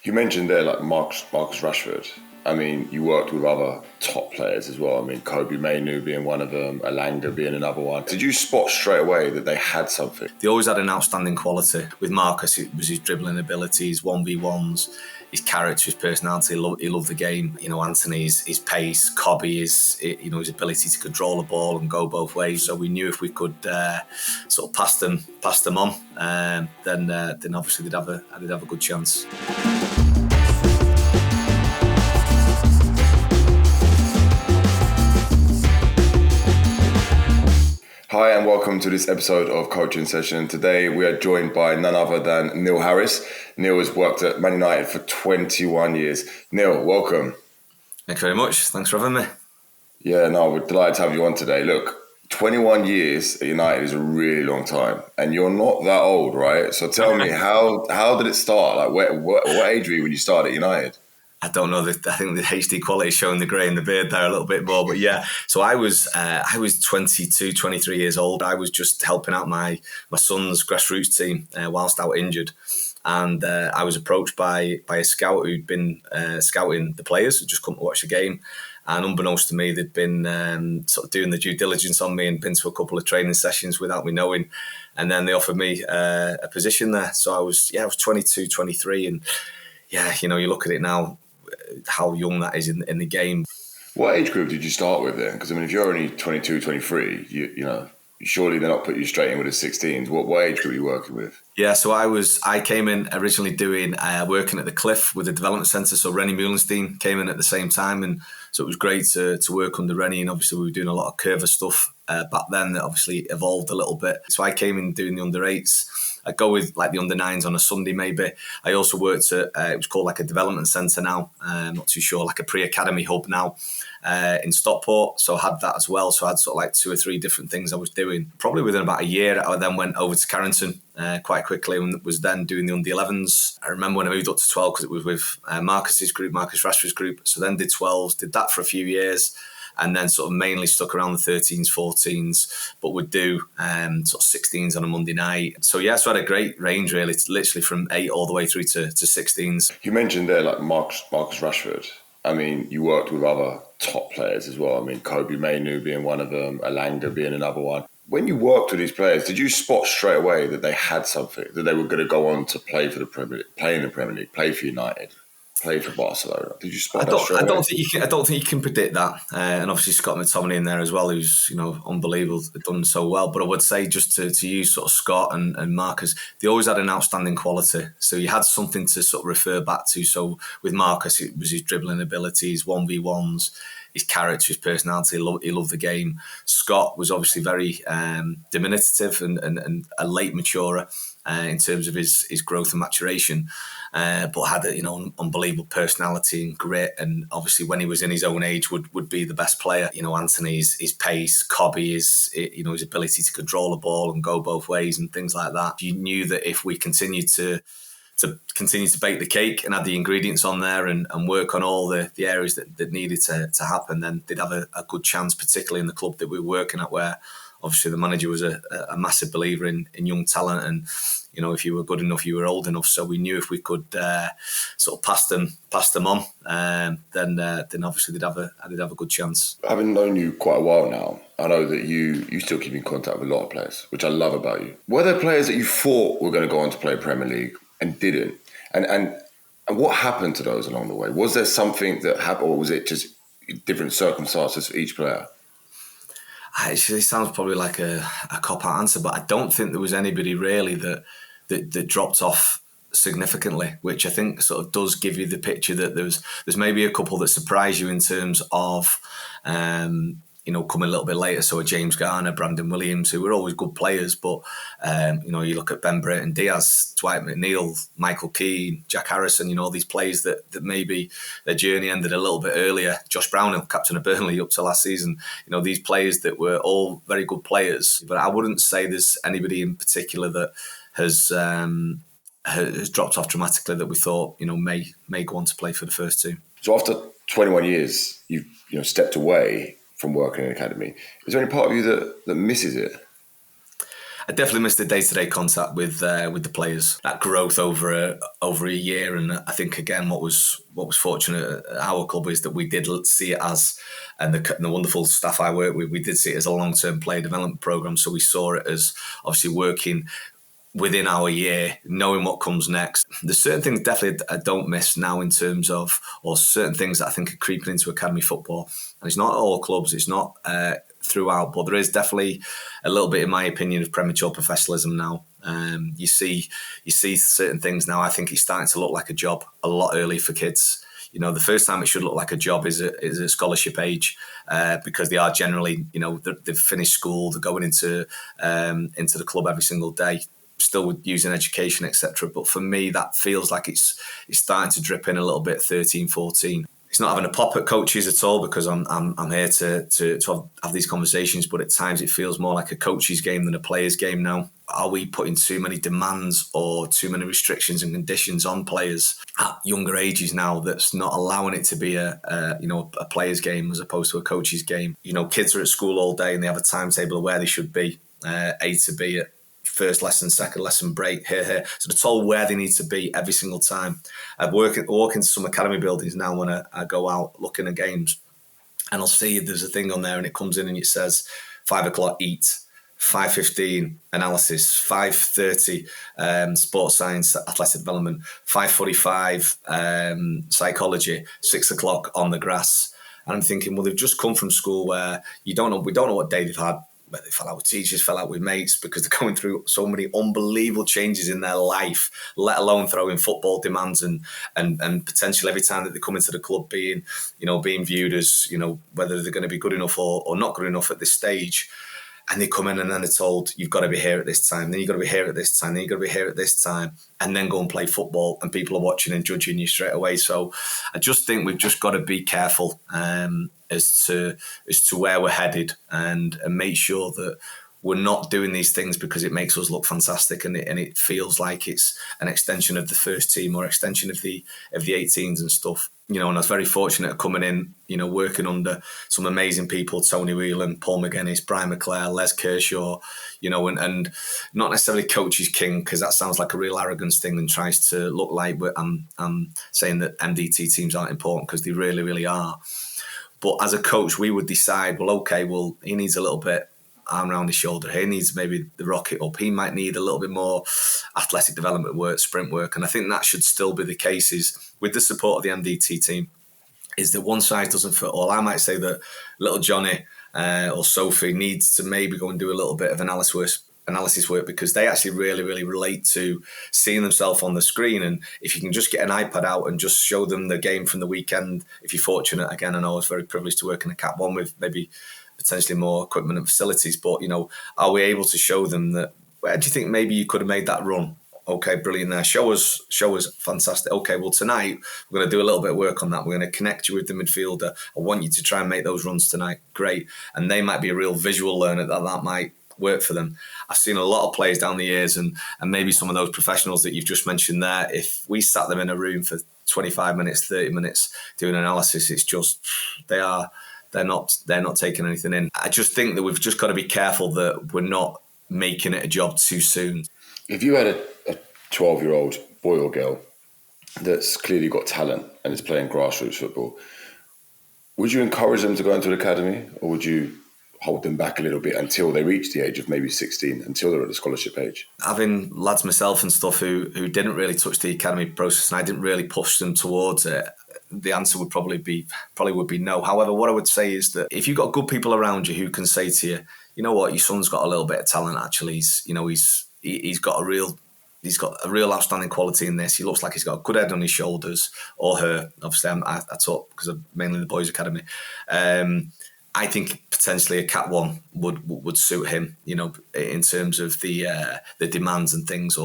You mentioned there like Marcus Rashford. I mean, you worked with other top players as well. I mean, Kobbie Mainoo being one of them, Elanga being another one. Did you spot straight away that they had something? They always had an outstanding quality. With Marcus, it was his dribbling abilities, 1v1s, his character, his personality. He loved the game. You know, Anthony's his pace, Kobbie his ability to control the ball and go both ways. So we knew if we could sort of pass them on, then obviously they'd have a good chance. Hi and welcome to this episode of Coaching Session. Today we are joined by none other than Neil Harris. Neil has worked at Man United for 21 years. Neil, welcome. Thanks very much. Thanks for having me. Yeah, no, we're delighted to have you on today. Look, 21 years at United is a really long time and you're not that old, right? So tell me, how did it start? Like what age were you when you started at United? I don't know. I think the HD quality is showing the grey in the beard there a little bit more. But yeah, so I was 22, 23 years old. I was just helping out my son's grassroots team whilst out injured. And I was approached by a scout who'd been scouting the players, who'd just come to watch the game. And unbeknownst to me, they'd been sort of doing the due diligence on me and been to a couple of training sessions without me knowing. And then they offered me a position there. So I was 22, 23. And yeah, you know, you look at it now, how young that is in the game. What age group did you start with then? Because I mean, if you're only 22, 23, you know, surely they're not putting you straight in with the 16s. What age group are you working with? Yeah, so I came in originally doing working at the Cliff with the development centre. So Rennie Meulenstein came in at the same time, and so it was great to work under Rennie. And obviously we were doing a lot of curver stuff back then that obviously evolved a little bit. So I came in doing the under 8s. I go with like the under 9s on a Sunday maybe. I also worked at, it was called like a development centre now, not too sure, like a pre-academy hub now in Stockport. So I had that as well. So I had sort of like 2 or 3 different things I was doing. Probably within about a year, I then went over to Carrington quite quickly and was then doing the under 11s. I remember when I moved up to 12 because it was with Marcus's group, Marcus Rashford's group. So then did 12s, did that for a few years. And then sort of mainly stuck around the 13s, 14s, but would do sort of 16s on a Monday night. So yeah, so I had a great range really, literally from 8 all the way through to 16s. You mentioned there like Marcus Rashford. I mean, you worked with other top players as well. I mean, Kobbie Mainoo being one of them, Elanga being another one. When you worked with these players, did you spot straight away that they had something, that they were going to go on to play for the Premier League, play in the Premier League, play for United? Played for Barcelona. Did you spot that straight away? I don't think you can predict that. And obviously Scott McTominay in there as well, who's, you know, unbelievable, done so well. But I would say just to use sort of Scott and Marcus, they always had an outstanding quality. So you had something to sort of refer back to. So with Marcus, it was his dribbling abilities, 1v1s, his character, his personality. He loved the game. Scott was obviously very diminutive and a late maturer in terms of his growth and maturation. But had a, you know, unbelievable personality and grit, and obviously when he was in his own age would be the best player. You know, Anthony's his pace, Kobbie his ability to control the ball and go both ways and things like that. You knew that if we continued to bake the cake and add the ingredients on there and work on all the areas that needed to happen, then they'd have a good chance, particularly in the club that we were working at, where obviously the manager was a massive believer in young talent, and you know, if you were good enough, you were old enough. So we knew if we could sort of pass them on, then obviously they'd have a good chance. Having known you quite a while now, I know that you still keep in contact with a lot of players, which I love about you. Were there players that you thought were going to go on to play Premier League and didn't? And what happened to those along the way? Was there something that happened, or was it just different circumstances for each player? Actually, it sounds probably like a cop-out answer, but I don't think there was anybody really that dropped off significantly, which I think sort of does give you the picture that there's maybe a couple that surprise you in terms of you know, coming a little bit later. So a James Garner, Brandon Williams, who were always good players, but you know, you look at Ben Burton Diaz, Dwight McNeil, Michael Keane, Jack Harrison, you know, these players that maybe their journey ended a little bit earlier. Josh Brownhill, captain of Burnley up to last season. You know, these players that were all very good players, but I wouldn't say there's anybody in particular that has dropped off dramatically that we thought, you know, may go on to play for the first team. So after 21 years, you've stepped away from working in an academy. Is there any part of you that misses it? I definitely missed the day-to-day contact with the players. That growth over a year, and I think again what was fortunate at our club is that we did see it as, and the wonderful staff I work with, we did see it as a long-term player development program. So we saw it as obviously working within our year, knowing what comes next. There's certain things definitely I don't miss now in terms of, or certain things that I think are creeping into academy football. And it's not all clubs, it's not throughout, but there is definitely a little bit, in my opinion, of premature professionalism now. You see certain things now. I think it's starting to look like a job a lot early for kids. You know, the first time it should look like a job is at scholarship age, because they are generally, you know, they've finished school, they're going into the club every single day, still with using education, etc. But for me, that feels like it's starting to drip in a little bit, 13, 14. It's not having a pop at coaches at all, because I'm here to have these conversations, but at times it feels more like a coach's game than a player's game now. Are we putting too many demands or too many restrictions and conditions on players at younger ages now that's not allowing it to be a player's game as opposed to a coach's game? You know, kids are at school all day and they have a timetable of where they should be, A to B at first lesson, second lesson, break, here. So they're told where they need to be every single time. I walk into some academy buildings now when I go out looking at games, and I'll see there's a thing on there and it comes in and it says 5 o'clock eat, 5:15 analysis, 5:30 sports science, athletic development, 5:45 psychology, 6 o'clock on the grass. And I'm thinking, well, they've just come from school where we don't know what day they've had. But they fell out with teachers, fell out with mates, because they're going through so many unbelievable changes in their life, let alone throwing football demands and potentially every time that they come into the club being viewed as, you know, whether they're going to be good enough or not good enough at this stage. And they come in and then they're told, you've got to be here at this time, then you've got to be here at this time, then you've got to be here at this time, and then go and play football, and people are watching and judging you straight away. So I just think we've just got to be careful as to where we're headed, and make sure that we're not doing these things because it makes us look fantastic and it feels like it's an extension of the first team or extension of the 18s and stuff. You know, and I was very fortunate coming in, you know, working under some amazing people, Tony Whelan, Paul McGuinness, Brian McClare, Les Kershaw, you know, and not necessarily coach is king, because that sounds like a real arrogance thing and tries to look like I'm saying that MDT teams aren't important, because they really, really are. But as a coach, we would decide, he needs a little bit arm around his shoulder. He needs maybe the rocket up. He might need a little bit more athletic development work, sprint work. And I think that should still be the case, is with the support of the MDT team, is that one size doesn't fit all. I might say that little Johnny or Sophie needs to maybe go and do a little bit of analysis work, because they actually really, really relate to seeing themselves on the screen. And if you can just get an iPad out and just show them the game from the weekend, if you're fortunate, again, I know I was very privileged to work in a Cat 1 with maybe potentially more equipment and facilities, but, you know, are we able to show them that, where do you think maybe you could have made that run? Okay, brilliant there. Show us, fantastic. Okay, well, tonight we're going to do a little bit of work on that. We're going to connect you with the midfielder. I want you to try and make those runs tonight. Great. And they might be a real visual learner that might work for them. I've seen a lot of players down the years, and maybe some of those professionals that you've just mentioned there, if we sat them in a room for 25 minutes, 30 minutes doing analysis, it's just, they're not taking anything in. I just think that we've just got to be careful that we're not making it a job too soon. If you had a 12-year-old boy or girl that's clearly got talent and is playing grassroots football, would you encourage them to go into the academy, or would you hold them back a little bit until they reach the age of maybe 16, until they're at the scholarship age? Having lads myself and stuff who didn't really touch the academy process, and I didn't really push them towards it, the answer would probably would be no. However, what I would say is that if you've got good people around you who can say to you, you know what, your son's got a little bit of talent. Actually, he's got a real outstanding quality in this. He looks like he's got a good head on his shoulders, or her. Obviously, I taught because of mainly the boys' academy. I think potentially a Cat 1 would suit him, you know, in terms of the demands and things.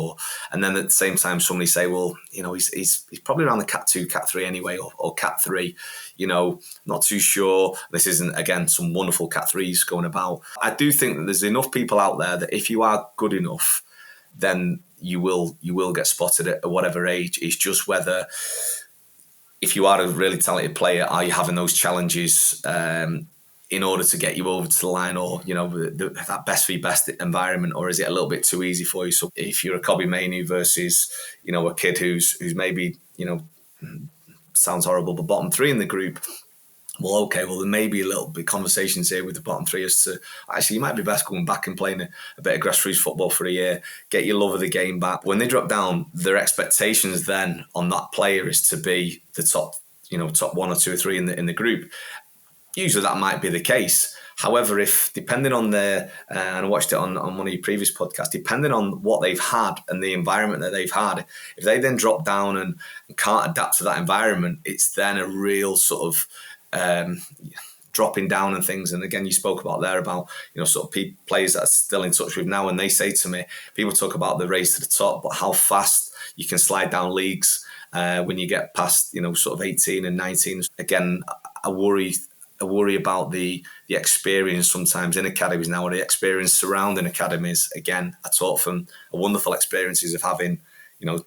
And then at the same time, somebody say, well, you know, he's probably around the Cat 2, Cat 3 anyway, or Cat 3. You know, not too sure. This isn't, again, some wonderful Cat 3s going about. I do think that there's enough people out there that if you are good enough, then you will get spotted at whatever age. It's just whether, if you are a really talented player, are you having those challenges in order to get you over to the line, or that best v best environment, or is it a little bit too easy for you? So if you're a Kobbie Mainoo versus a kid who's maybe sounds horrible, but bottom three in the group. Well, okay, there may be a little bit conversations here with the bottom three as to, actually, you might be best going back and playing a bit of grassroots football for a year, get your love of the game back. When they drop down, their expectations then on that player is to be the top 1 or 2 or 3 in the group. Usually that might be the case. However, if depending on and I watched it on one of your previous podcasts, depending on what they've had and the environment that they've had, if they then drop down and can't adapt to that environment, it's then a real sort of dropping down and things. And again, you spoke about sort of players that are still in touch with now, and they say to me, people talk about the race to the top, but how fast you can slide down leagues when you get past sort of 18 and 19. Again, I worry about the experience sometimes in academies now, or the experience surrounding academies. Again, I talk from wonderful experiences of having,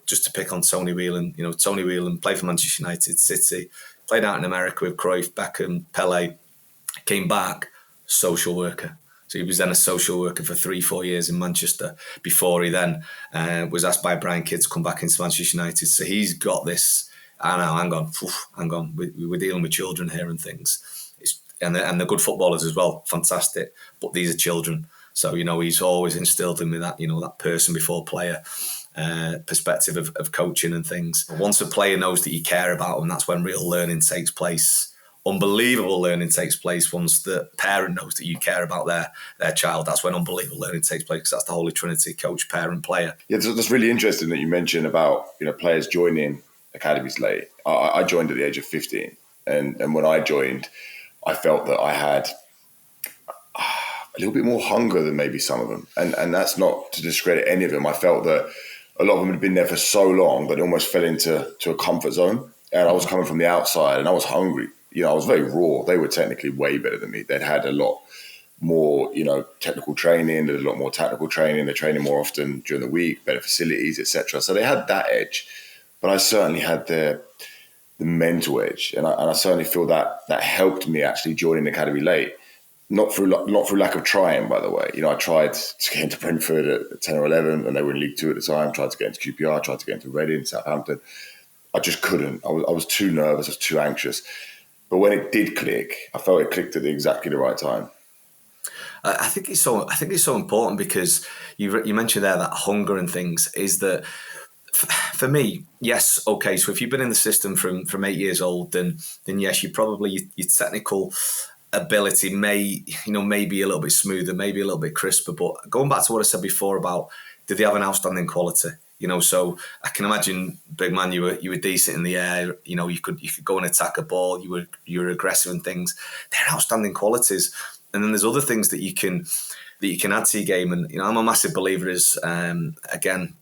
just to pick on Tony Whelan. Tony Whelan played for Manchester United, City, played out in America with Cruyff, Beckham, Pele, came back, social worker. So he was then a social worker for 3-4 years in Manchester before he then was asked by Brian Kidd to come back into Manchester United. So he's got this, hang on, we're dealing with children here and things. And they're good footballers as well, fantastic. But these are children. So, he's always instilled in me that, that person before player perspective of coaching and things. Once a player knows that you care about them, that's when real learning takes place. Unbelievable learning takes place once the parent knows that you care about their child. That's when unbelievable learning takes place, because that's the Holy Trinity: coach, parent, player. Yeah, that's really interesting that you mentioned about players joining academies late. I joined at the age of 15, and when I joined, I felt that I had a little bit more hunger than maybe some of them. And that's not to discredit any of them. I felt that a lot of them had been there for so long that it almost fell into a comfort zone. And I was coming from the outside and I was hungry. I was very raw. They were technically way better than me. They'd had a lot more, technical training. They did a lot more tactical training. They're training more often during the week, better facilities, etc. So they had that edge. But I certainly had the mental edge. And I certainly feel that helped me actually joining the academy late. Not through lack of trying, by the way. I tried to get into Brentford at 10 or 11, and they were in League 2 at the time. Tried to get into QPR, tried to get into Reading, Southampton. I just couldn't. I was too nervous. I was too anxious. But when it did click, I felt it clicked at exactly the right time. I think it's so important, because you mentioned there that hunger and things is that. For me, yes, okay. So if you've been in the system from 8 years old, then yes, you probably your technical ability may be a little bit smoother, maybe a little bit crisper. But going back to what I said before about, did they have an outstanding quality? So I can imagine, big man, you were decent in the air. You could go and attack a ball. You were aggressive and things. They're outstanding qualities. And then there's other things that you can add to your game. And I'm a massive believer is again.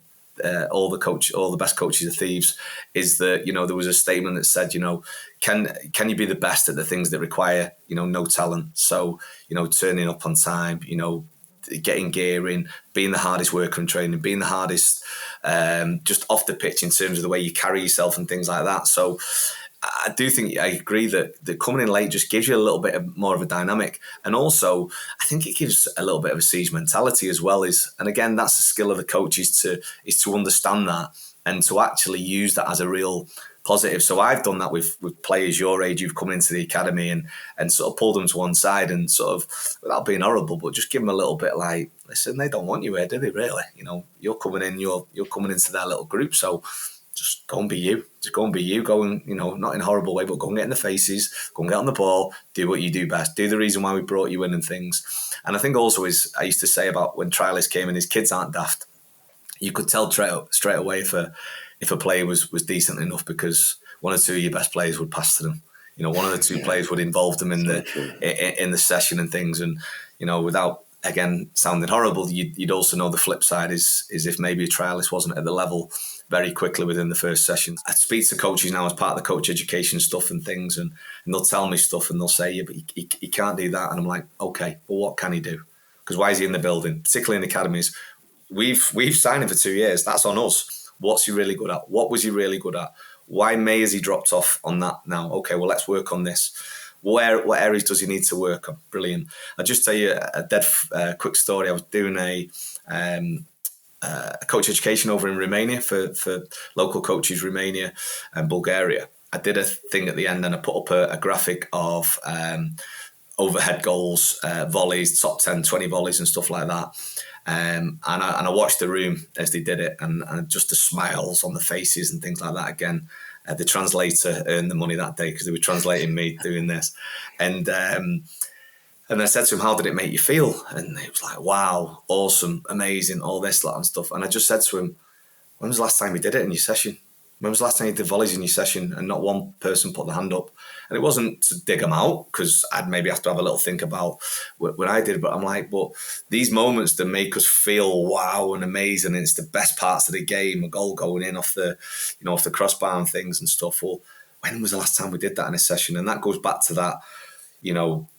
All the best coaches are thieves. Is that there was a statement that said can you be the best at the things that require no talent? So turning up on time, getting gear in, being the hardest worker in training, being the hardest just off the pitch in terms of the way you carry yourself and things like that. So I do think I agree that coming in late just gives you a little bit more of a dynamic, and also I think it gives a little bit of a siege mentality as well. And again, that's the skill of the coach is to understand that and to actually use that as a real positive. So I've done that with players your age who've come into the academy and sort of pulled them to one side and sort of, without being horrible, but just give them a little bit like, listen, they don't want you here, do they really? You're coming in, you're coming into their little group, so just go and be you. Just go and be you. Go and, not in a horrible way, but go and get in the faces, go and get on the ball, do what you do best, do the reason why we brought you in and things. And I think also is, I used to say about when trialists came in, his kids aren't daft. You could tell straight away if a player was decent enough, because one or two of your best players would pass to them. One of the two players would involve them in the session and things. And, without, again, sounding horrible, you'd also know the flip side is if maybe a trialist wasn't at the level very quickly within the first session. I speak to coaches now as part of the coach education stuff and things, and they'll tell me stuff and they'll say, yeah, but he can't do that. And I'm like, okay, but what can he do? Because why is he in the building? Particularly in academies. We've signed him for 2 years. That's on us. What's he really good at? What was he really good at? Why has he dropped off on that now? Okay, well, let's work on this. what areas does he need to work on? Brilliant. I'll just tell you a dead quick story. I was doing a coach education over in Romania for local coaches, Romania and Bulgaria. I did a thing at the end and I put up a graphic of overhead goals, volleys, top 10, 20 volleys and stuff like that. And I watched the room as they did it, and just the smiles on the faces and things like that. Again, the translator earned the money that day because they were translating me doing this. And I said to him, how did it make you feel? And he was like, wow, awesome, amazing, all this, that and stuff. And I just said to him, when was the last time you did it in your session? When was the last time you did volleys in your session? And not one person put their hand up. And it wasn't to dig them out, because I'd maybe have to have a little think about what I did. But I'm like, but these moments that make us feel wow and amazing, and it's the best parts of the game, a goal going in off the crossbar and things and stuff. Well, when was the last time we did that in a session? And that goes back to that,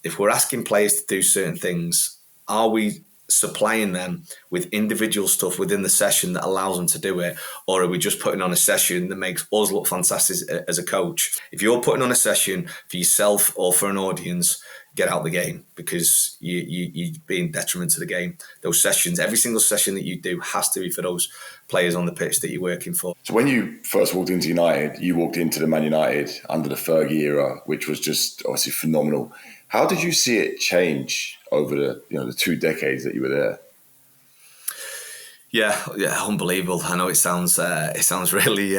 if we're asking players to do certain things, are we supplying them with individual stuff within the session that allows them to do it, or are we just putting on a session that makes us look fantastic as a coach? If you're putting on a session for yourself or for an audience, get out the game, because you're being detriment to the game. Those sessions, every single session that you do has to be for those players on the pitch that you're working for. So when you first walked into United, you walked into the Man United under the Fergie era, which was just obviously phenomenal. How did you see it change over the 2 decades that you were there? Yeah, unbelievable. I know it sounds really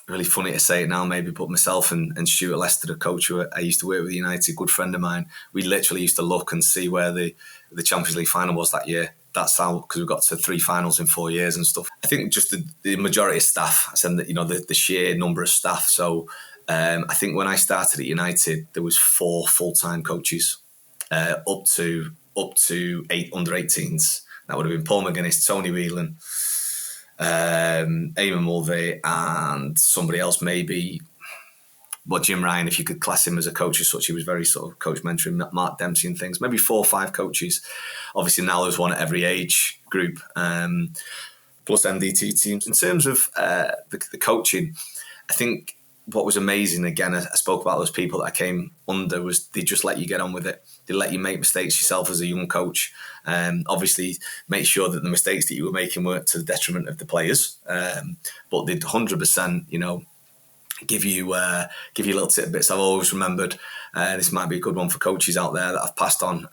really funny to say it now, maybe, but myself and Stuart Lester, the coach who I used to work with at United, a good friend of mine, we literally used to look and see where the Champions League final was that year. That's how, because we got to 3 finals in 4 years and stuff. I think just the majority of staff, I said that the sheer number of staff. So I think when I started at United, there was 4 full-time coaches, up to 8 under-18s. That would have been Paul McGuinness, Tony Whelan, Eamon Mulvey, and somebody else maybe. Well, Jim Ryan, if you could class him as a coach as such, he was very sort of coach mentoring, Mark Dempsey and things. Maybe 4 or 5 coaches. Obviously now there's one at every age group, plus MDT teams. In terms of the coaching, I think what was amazing, again, I spoke about those people that I came under, was they just let you get on with it. They let you make mistakes yourself as a young coach. Obviously, make sure that the mistakes that you were making weren't to the detriment of the players. But they'd 100%, give you little tidbits. I've always remembered, this might be a good one for coaches out there that I've passed on.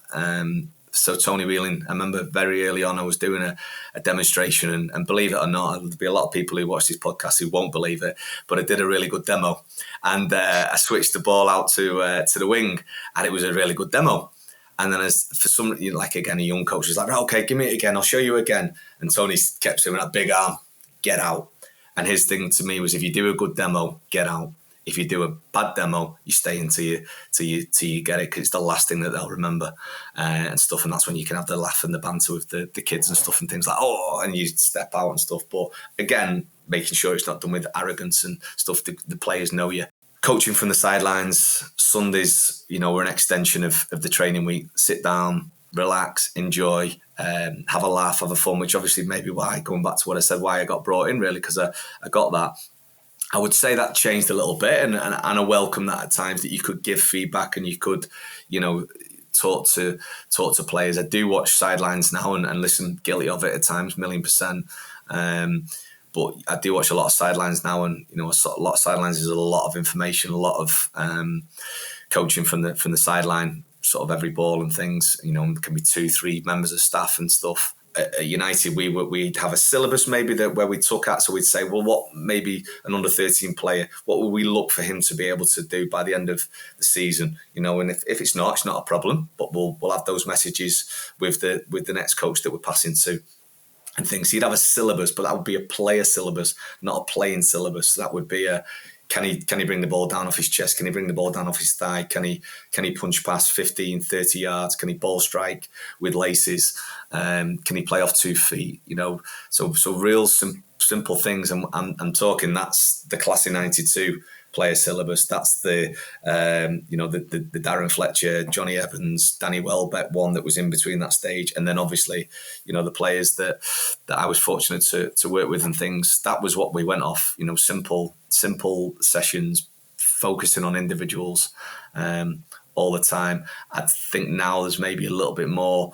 So Tony Whelan, I remember very early on I was doing a demonstration, and believe it or not, there'll be a lot of people who watch this podcast who won't believe it, but I did a really good demo, and I switched the ball out to the wing, and it was a really good demo. And then as for some, again, a young coach was like, right, okay, give me it again, I'll show you again. And Tony kept saying with that big arm, get out. And his thing to me was, if you do a good demo, get out. If you do a bad demo, you stay until you get it, because it's the last thing that they'll remember and stuff. And that's when you can have the laugh and the banter with the kids and stuff, and things like, and you step out and stuff. But again, making sure it's not done with arrogance and stuff. The players know you. Coaching from the sidelines, Sundays, we're an extension of the training week. Sit down, relax, enjoy, have a laugh, have a fun, which obviously maybe why, going back to what I said, why I got brought in, really, because I got that. I would say that changed a little bit, and I welcome that at times, that you could give feedback and you could, talk to players. I do watch sidelines now and listen, guilty of it at times, 1,000,000%. But I do watch a lot of sidelines now, and a lot of sidelines is a lot of information, a lot of coaching from the sideline, sort of every ball and things. It can be 2-3 members of staff and stuff. At United, we'd have a syllabus maybe where we took at, so we'd say, well, what maybe an under-13 player, what will we look for him to be able to do by the end of the season? And if it's not a problem, but we'll have those messages with the next coach that we're passing to and things. So you'd have a syllabus, but that would be a player syllabus, not a playing syllabus. So that would be can he bring the ball down off his chest? Can he bring the ball down off his thigh? Can he punch past 15, 30 yards? Can he ball strike with laces? Can he play off 2 feet? So real simple things. And I'm talking, that's the class of 92 player syllabus. That's the Darren Fletcher, Johnny Evans, Danny Welbeck one that was in between that stage. And then obviously, the players that I was fortunate to work with and things. That was what we went off, simple sessions, focusing on individuals. all the time. I think now there's maybe a little bit more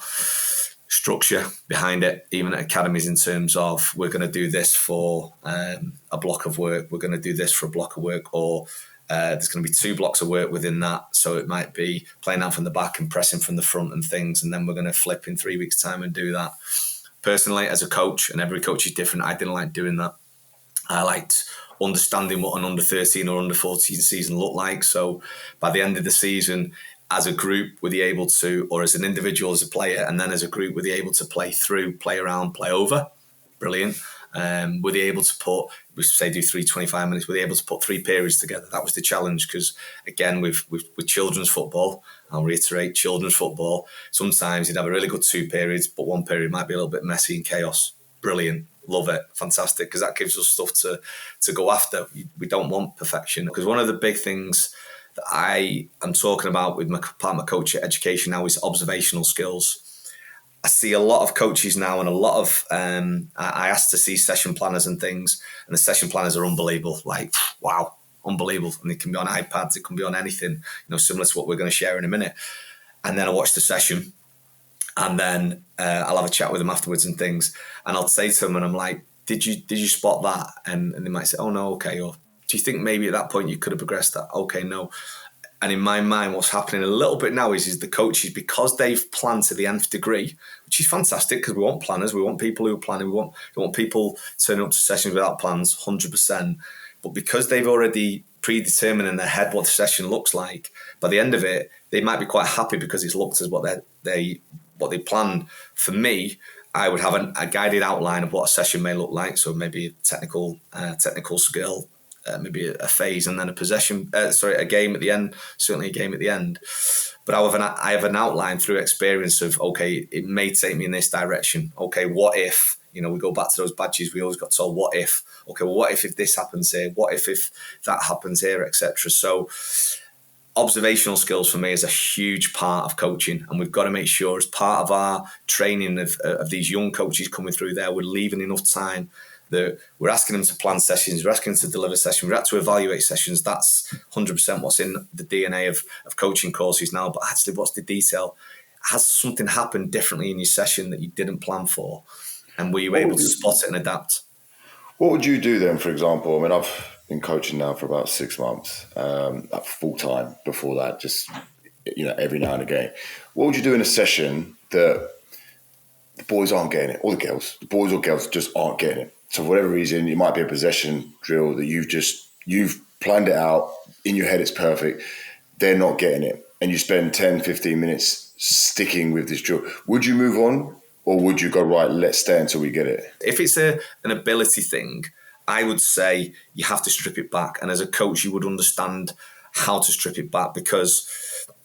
structure behind it, even at academies, in terms of we're going to do this for a block of work, we're going to do this for a block of work, or there's going to be 2 blocks of work within that. So it might be playing out from the back and pressing from the front and things, and then we're going to flip in 3 weeks' time and do that. Personally, as a coach, and every coach is different, I didn't like doing that. I liked understanding what an under 13 or under 14 season looked like. So by the end of the season, as a group, were they able to, or as an individual, as a player, and then as a group, were they able to play through, play around, play over? Brilliant. Were they able to put, we say do 325 minutes, were they able to put 3 periods together? That was the challenge, because again, with children's football, I'll reiterate, children's football, sometimes you'd have a really good 2 periods, but 1 period might be a little bit messy and chaos. Brilliant. Love it. Fantastic. Because that gives us stuff to go after. We don't want perfection. Because one of the big things that I am talking about with my part of my coach at education now is observational skills. I see a lot of coaches now, and a lot of I asked to see session planners and things, and the session planners are unbelievable. Like, wow, unbelievable. And they can be on iPads, it can be on anything, similar to what we're going to share in a minute. And then I watch the session, and then I'll have a chat with them afterwards and things, and I'll say to them, and I'm like, did you spot that? And they might say, oh no, okay. Or do you think maybe at that point you could have progressed that? Okay, no. And in my mind, what's happening a little bit now is the coaches, because they've planned to the nth degree, which is fantastic, because we want planners, we want people who are planning, we want people turning up to sessions without plans, 100%. But because they've already predetermined in their head what the session looks like, by the end of it, they might be quite happy because it's looked as what they planned. For me, I would have a guided outline of what a session may look like. So maybe a technical skill, maybe a phase, and then a game at the end, certainly a game at the end. But I have an outline through experience of, okay, it may take me in this direction. Okay, what if, we go back to those badges, we always got told, what if? Okay, well, what if this happens here? What if that happens here, etc. So observational skills for me is a huge part of coaching, and we've got to make sure as part of our training of these young coaches coming through there, we're leaving enough time that we're asking them to plan sessions, we're asking them to deliver sessions, we're asking to evaluate sessions. That's 100% what's in the DNA of coaching courses now. But actually, what's the detail? Has something happened differently in your session that you didn't plan for? And were you able to spot it and adapt? What would you do then, for example? I mean, I've been coaching now for about 6 months, full time. Before that, just every now and again. What would you do in a session that the boys aren't getting it, or the boys or girls just aren't getting it? So for whatever reason, it might be a possession drill that you've planned it out in your head, it's perfect. They're not getting it, and you spend 10, 15 minutes sticking with this drill. Would you move on, or would you go, right, let's stay until we get it? If it's an ability thing, I would say you have to strip it back. And as a coach, you would understand how to strip it back, because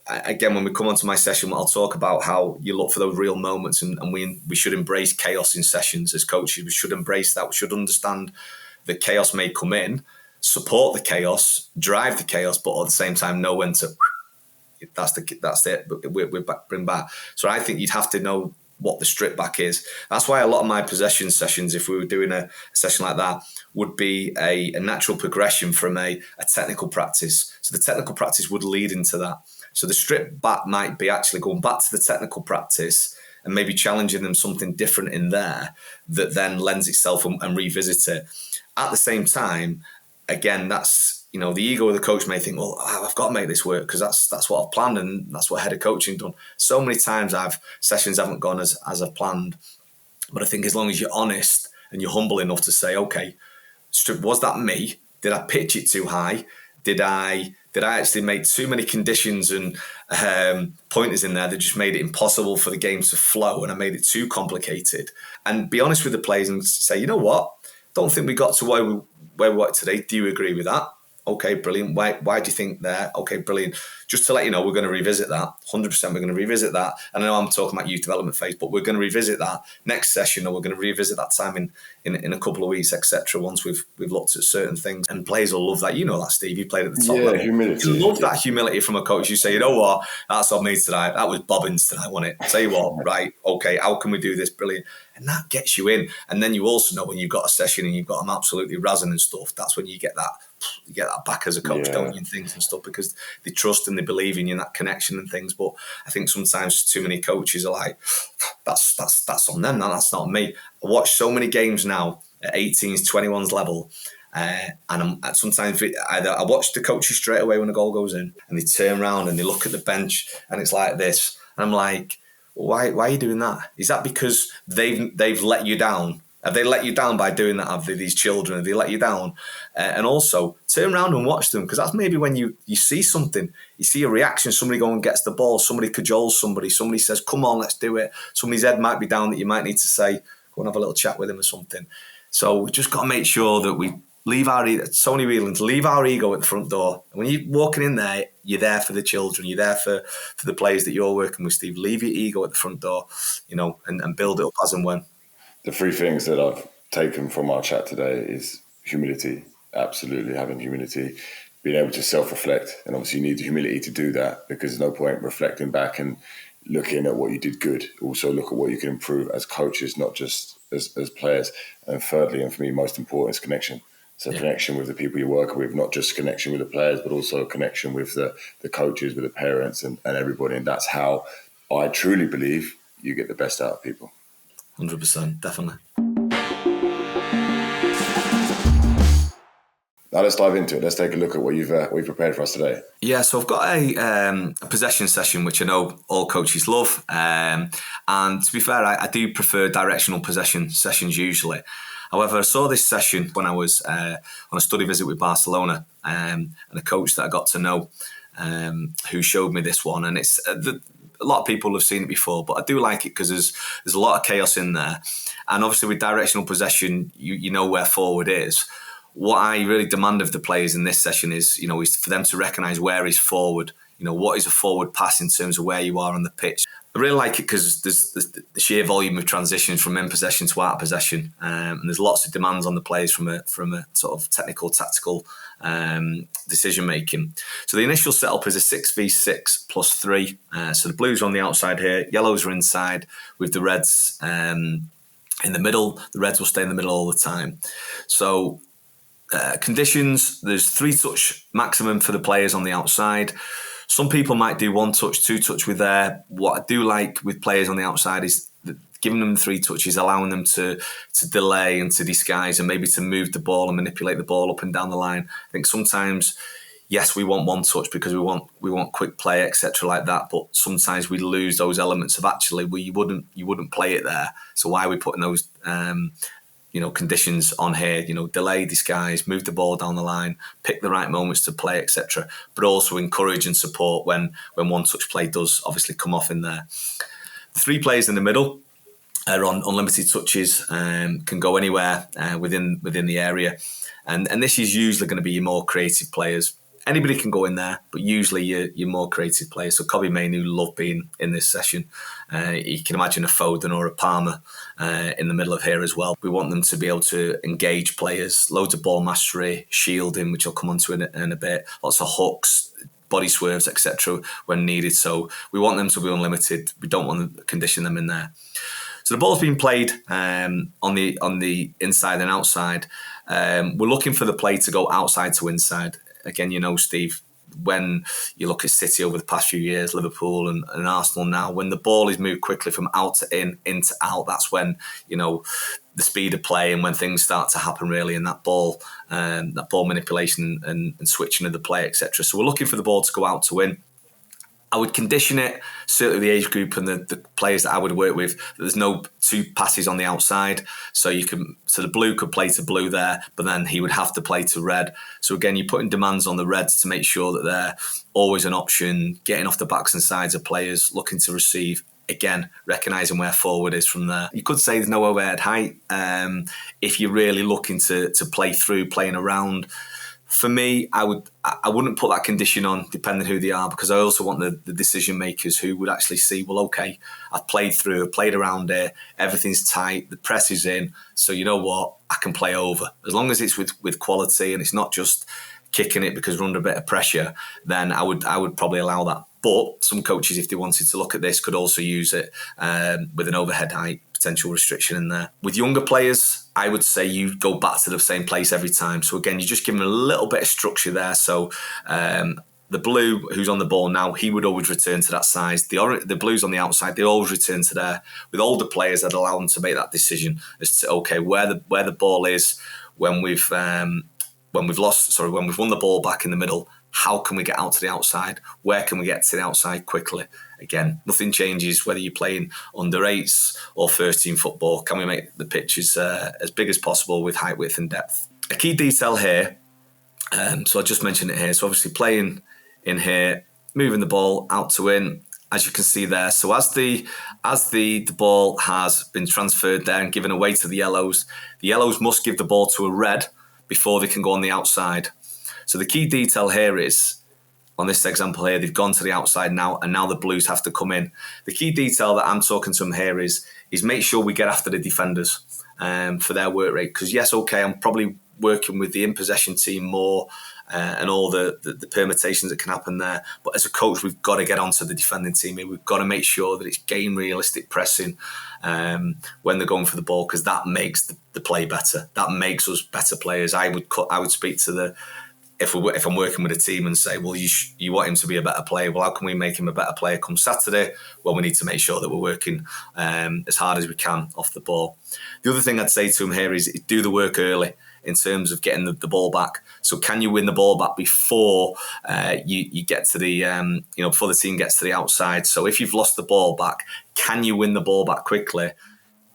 again, when we come onto my session, I'll talk about how you look for those real moments, and we should embrace chaos in sessions as coaches. We should embrace that. We should understand that chaos may come in, support the chaos, drive the chaos, but at the same time know when to. That's it. We're bring back. So I think you'd have to know what the strip back is. That's why a lot of my possession sessions, if we were doing a session like that, would be a natural progression from a technical practice. So the technical practice would lead into that. So the strip back might be actually going back to the technical practice and maybe challenging them something different in there that then lends itself and revisit it. At the same time, again, that's, the ego of the coach may think, well, I've got to make this work because that's what I've planned and that's what head of coaching done. So many times sessions haven't gone as I've planned. But I think as long as you're honest and you're humble enough to say, okay, was that me? Did I pitch it too high? Did I actually make too many conditions and pointers in there that just made it impossible for the game to flow, and I made it too complicated? And be honest with the players and say, you know what? Don't think we got to where we were today. Do you agree with that? Okay, brilliant. Why do you think that? Okay, brilliant. Just to let you know, we're going to revisit that. 100% we're going to revisit that. And I know I'm talking about youth development phase, but we're going to revisit that next session, or we're going to revisit that time in a couple of weeks, etc. Once we've looked at certain things. And players will love that. You know that, Steve. You played at the top level. Humility. You love that humility from a coach. You say, you know what? That's on me tonight. That was Bobbins tonight, wasn't it? Tell you what, right, okay, how can we do this? Brilliant. And that gets you in. And then you also know when you've got a session and you've got them absolutely razzing and stuff, that's when you get that you get that back as a coach, Yeah. don't you, and things and stuff, because they trust and they believe in you and that connection and things. But I think sometimes too many coaches are like, that's on them, that's not me. I watch so many games now at 18s, 21s level. And sometimes I watch the coaches straight away when a goal goes in, and they turn around and they look at the bench and it's like this, and I'm like, why are you doing that? Is that because they've let you down? Have they let you down by doing that? Have they, these children, have they let you down? And also turn around and watch them, because that's maybe when you see something, you see a reaction, somebody go and gets the ball, somebody cajoles somebody says, come on, let's do it. Somebody's head might be down that you might need to say, go and have a little chat with him or something. So we've just got to make sure that we leave our ego at the front door. And when you're walking in there, you're there for the children, you're there for the players that you're working with, Steve. Leave your ego at the front door, and build it up as and when. The three things that I've taken from our chat today is humility, absolutely having humility, being able to self-reflect. And obviously you need the humility to do that, because there's no point reflecting back and looking at what you did good. Also look at what you can improve as coaches, not just as players. And thirdly, and for me, most important, is connection. So connection with the people you're working with, not just connection with the players, but also connection with the coaches, with the parents and everybody. And that's how I truly believe you get the best out of people. 100%, definitely. Now let's dive into it. Let's take a look at what you've prepared for us today. Yeah, so I've got a possession session, which I know all coaches love. And to be fair, I do prefer directional possession sessions usually. However, I saw this session when I was on a study visit with Barcelona, and a coach that I got to know who showed me this one. And it's a lot of people have seen it before, but I do like it because there's a lot of chaos in there. And obviously with directional possession, you know where forward is. What I really demand of the players in this session is for them to recognise where is forward. What is a forward pass in terms of where you are on the pitch. I really like it because there's the sheer volume of transitions from in possession to out of possession, and there's lots of demands on the players from a sort of technical, tactical decision making. So the initial setup is a 6v6 plus 3. So the Blues are on the outside here, Yellows are inside, with the Reds in the middle. The Reds will stay in the middle all the time. So conditions: there's 3 touch maximum for the players on the outside. Some people might do 1 touch, 2 touch with there. What I do like with players on the outside is giving them 3 touches, allowing them to delay and to disguise and maybe to move the ball and manipulate the ball up and down the line. I think sometimes, yes, we want 1 touch because we want quick play, etc. like that. But sometimes we lose those elements of actually, well, you wouldn't play it there. So why are we putting those conditions on here, delay, disguise, move the ball down the line, pick the right moments to play, etc. But also encourage and support when 1 touch play does obviously come off in there. The 3 players in the middle are on unlimited touches, can go anywhere within the area. And this is usually going to be your more creative players. Anybody can go in there, but usually your more creative players. So Kobbie Mainoo love being in this session. You can imagine a Foden or a Palmer in the middle of here as well. We want them to be able to engage players, loads of ball mastery, shielding, which I'll come on to in a bit, lots of hooks, body swerves, etc. when needed. So we want them to be unlimited. We don't want to condition them in there. So the ball's being played on the inside and outside. We're looking for the play to go outside to inside. Again, Steve, when you look at City over the past few years, Liverpool and Arsenal now, when the ball is moved quickly from out to in to out, that's when, the speed of play and when things start to happen really, and that ball manipulation and switching of the play, etc. So we're looking for the ball to go out to in. I would condition it, certainly the age group and the players that I would work with, there's no 2 passes on the outside. So the blue could play to blue there, but then he would have to play to red. So again, you're putting demands on the Reds to make sure that they're always an option, getting off the backs and sides of players, looking to receive. Again, recognising where forward is from there. You could say there's no overhead height if you're really looking to play through, playing around. For me, I wouldn't put that condition on, depending who they are, because I also want the decision makers who would actually see, well, okay, I've played through, I've played around here, everything's tight, the press is in, so you know what, I can play over. As long as it's with quality and it's not just kicking it because we're under a bit of pressure, then I would probably allow that. But some coaches, if they wanted to look at this, could also use it with an overhead height potential restriction in there. With younger players, I would say you go back to the same place every time. So again, you just give them a little bit of structure there. So the blue, who's on the ball now, he would always return to that side. The blues on the outside, they always return to there. With older players, that allow them to make that decision as to where the ball is when we've won the ball back in the middle. How can we get out to the outside? Where can we get to the outside quickly? Again, nothing changes whether you're playing under 8s or first team football. Can we make the pitches as big as possible with height, width and depth? A key detail here, so I just mentioned it here. So obviously playing in here, moving the ball out to in, as you can see there. So as the ball has been transferred there and given away to the yellows must give the ball to a red before they can go on the outside. So the key detail here is, on this example here, they've gone to the outside now, and now the blues have to come in. The key detail that I'm talking to them here is make sure we get after the defenders for their work rate. Because yes, okay, I'm probably working with the in-possession team more and all the permutations that can happen there. But as a coach, we've got to get onto the defending team here. We've got to make sure that it's game-realistic pressing when they're going for the ball, because that makes the play better. That makes us better players. I would speak to if I'm working with a team and say, well, you want him to be a better player. Well, how can we make him a better player come Saturday? Well, we need to make sure that we're working as hard as we can off the ball. The other thing I'd say to him here is do the work early in terms of getting the ball back. So can you win the ball back before you get to the, before the team gets to the outside? So if you've lost the ball back, can you win the ball back quickly?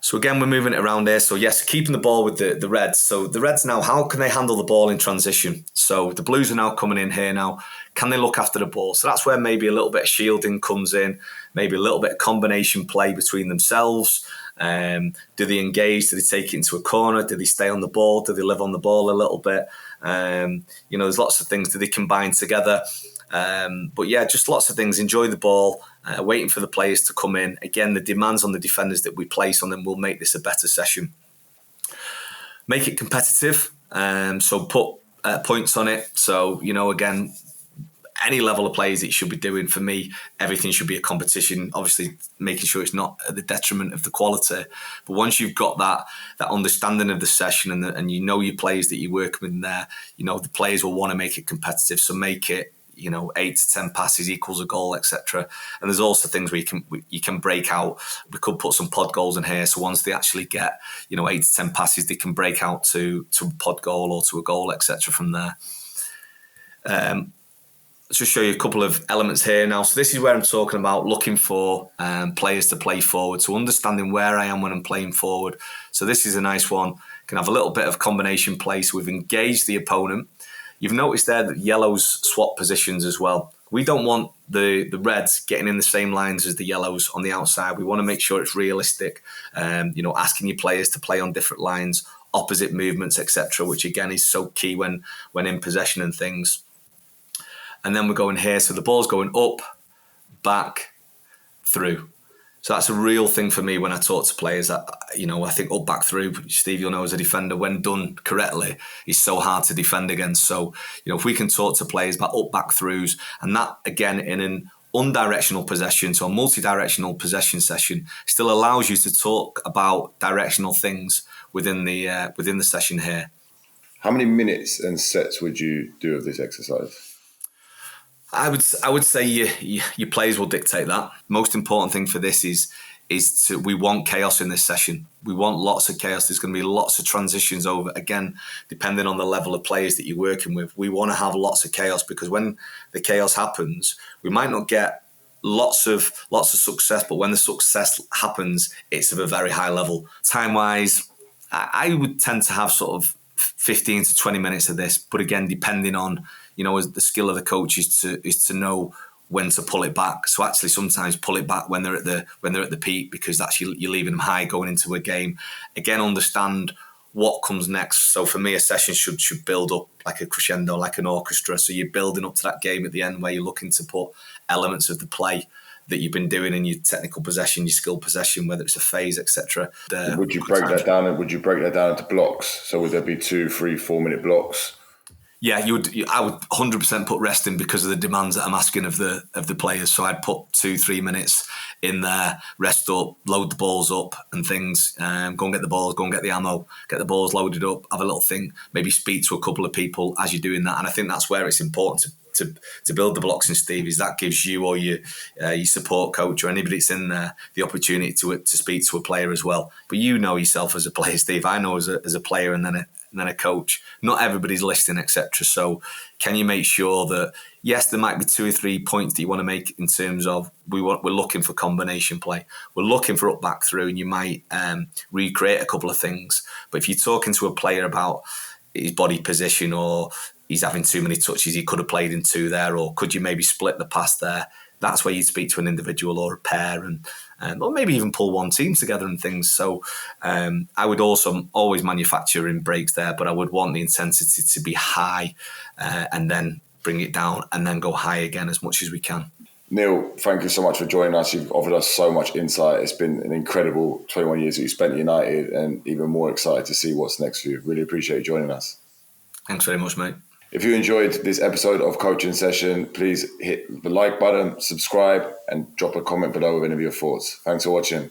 So again, we're moving it around here. So yes, keeping the ball with the Reds. So the Reds now, how can they handle the ball in transition? So the Blues are now coming in here now. Can they look after the ball? So that's where maybe a little bit of shielding comes in, maybe a little bit of combination play between themselves. Do they engage? Do they take it into a corner? Do they stay on the ball? Do they live on the ball a little bit? There's lots of things. Do they combine together? But yeah, just lots of things. Enjoy the ball, waiting for the players to come in. Again, the demands on the defenders that we place on them will make this a better session. Make it competitive. So put points on it. So, again, any level of plays that you should be doing, for me, everything should be a competition. Obviously, making sure it's not at the detriment of the quality. But once you've got that understanding of the session and you know your players that you're working with in there, the players will want to make it competitive. So make it 8 to 10 passes equals a goal, etc. And there's also things where you can break out. We could put some pod goals in here. So once they actually get 8 to 10 passes, they can break out to a pod goal or to a goal, etc. from there. Let's just show you a couple of elements here now. So this is where I'm talking about looking for players to play forward. So understanding where I am when I'm playing forward. So this is a nice one. Can have a little bit of combination play. So we've engaged the opponent. You've noticed there that yellows swap positions as well. We don't want the reds getting in the same lines as the yellows on the outside. We want to make sure it's realistic. Asking your players to play on different lines, opposite movements, etc., which again is so key when in possession and things. And then we're going here. So the ball's going up, back, through. So that's a real thing for me when I talk to players. I think up, back, through. Steve, you'll know as a defender, when done correctly, is so hard to defend against. So, if we can talk to players about up, back, throughs, and that, again, in an undirectional possession, so a multi-directional possession session, still allows you to talk about directional things within the session here. How many minutes and sets would you do of this exercise? I would say your players will dictate that. Most important thing for this is we want chaos in this session. We want lots of chaos. There's going to be lots of transitions over. Again, depending on the level of players that you're working with, we want to have lots of chaos, because when the chaos happens, we might not get lots of success, but when the success happens, it's of a very high level. Time-wise, I would tend to have sort of 15 to 20 minutes of this, but again, depending on as the skill of the coach is to know when to pull it back. So actually, sometimes pull it back when they're at the peak, because that's you're leaving them high going into a game. Again, understand what comes next. So for me, a session should build up like a crescendo, like an orchestra. So you're building up to that game at the end where you're looking to put elements of the play that you've been doing in your technical possession, your skill possession, whether it's a phase, etc. Would you break that down? Would you break that down into blocks? So would there be 2, 3, 4 minute blocks? Yeah, I would 100% put resting because of the demands that I'm asking of the players. So I'd put 2-3 minutes in there, rest up, load the balls up and things. Go and get the balls, go and get the ammo, get the balls loaded up, have a little thing, maybe speak to a couple of people as you're doing that. And I think that's where it's important to build the blocks in, Steve, is that gives you or your support coach or anybody that's in there the opportunity to speak to a player as well. But you know yourself as a player, Steve. I know as a player and then a coach. Not everybody's listening, etc. So can you make sure that, yes, there might be 2 or 3 points that you want to make in terms of we're looking for combination play. We're looking for up back through, and you might recreate a couple of things. But if you're talking to a player about his body position or he's having too many touches, he could have played in 2 there, or could you maybe split the pass there? That's where you'd speak to an individual or a pair, or maybe even pull one team together and things. So I would also always manufacture in breaks there, but I would want the intensity to be high and then bring it down and then go high again as much as we can. Neil, thank you so much for joining us. You've offered us so much insight. It's been an incredible 21 years that you spent at United, and even more excited to see what's next for you. Really appreciate you joining us. Thanks very much, mate. If you enjoyed this episode of Coaching Session, please hit the like button, subscribe, and drop a comment below with any of your thoughts. Thanks for watching.